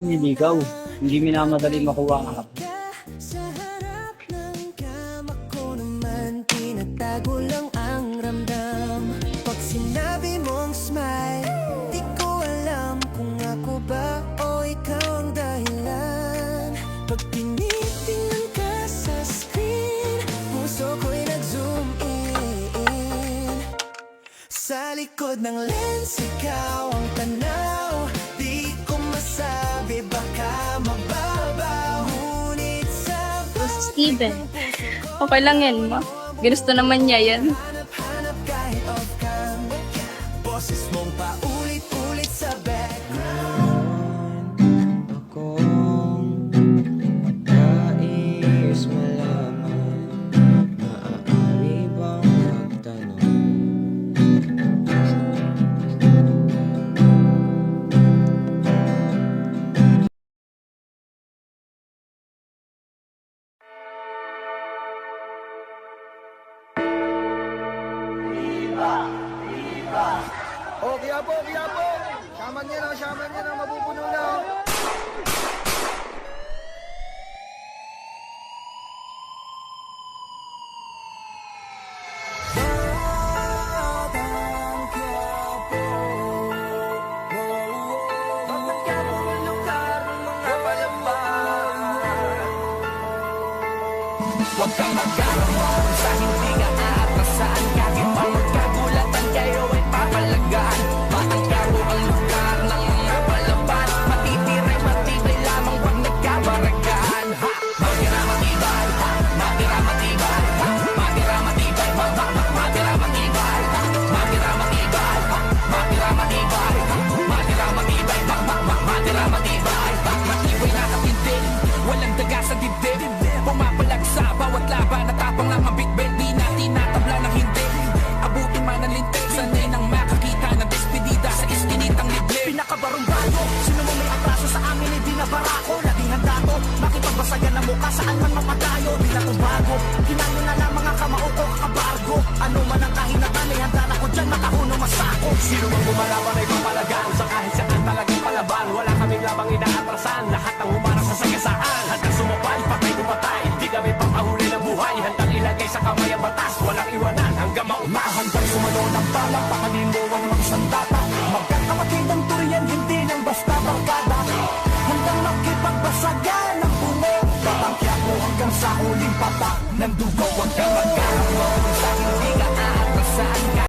Niligaw. Hindi minamadali makuha ang anak. Sa harap ng kama ko naman, tinatago lang ang ramdam. Pag sinabi mong smile, di ko alam kung ako ba o ikaw ang dahilan. Pag tinitingnan ka sa screen, puso ko'y nag-zoom in. Sa likod ng lens, ikaw ang tanaw. Di ko masabi, baka mababaw. Ngunit sa Steven, okay lang yan, ma. Ginusto naman niya yan. hanap-hanap kahit off-cam, boses mong paulit-ulit sa background. Akong nais malaman, maaari bang magtanong? Oh, kaya po, kaya po. Shaman niya na, mapupuno na. Batang Quiapo. Batang Quiapo ang lugar ng mga palaban. Huwag kang magkaroon sa hindi nga atrasan. Kahit pa magkagulatan kayo ay papalagaan. Batang Quiapo ang lugar ng mga palaban. Matitibay lamang pag nagkabaragaan. Matira matibay, matira matibay, matira matibay, matira matibay, matira matibay, matira matibay, matira matibay, matira matibay, matibay na katindig, walang daga sa dibdib. Pumapalag sa bawat laban, natapang lang ang bitbit. Di natin natabla ng hindi, abutin man ang lintik. Sanay nang makakita ng despedida sa iskinitang liblib. Pinakabarong bago, sino mo may atraso sa amin, hindi na barako. Laging handa to, makipagbasagan ng mukha saan man mapadayo. Di na to bago, kinalo na lang mga kamao ko kakabargo. Ano man ang kahinatan, ay handa na ko dyan, makahuno masako. Sino mang bumalaban ay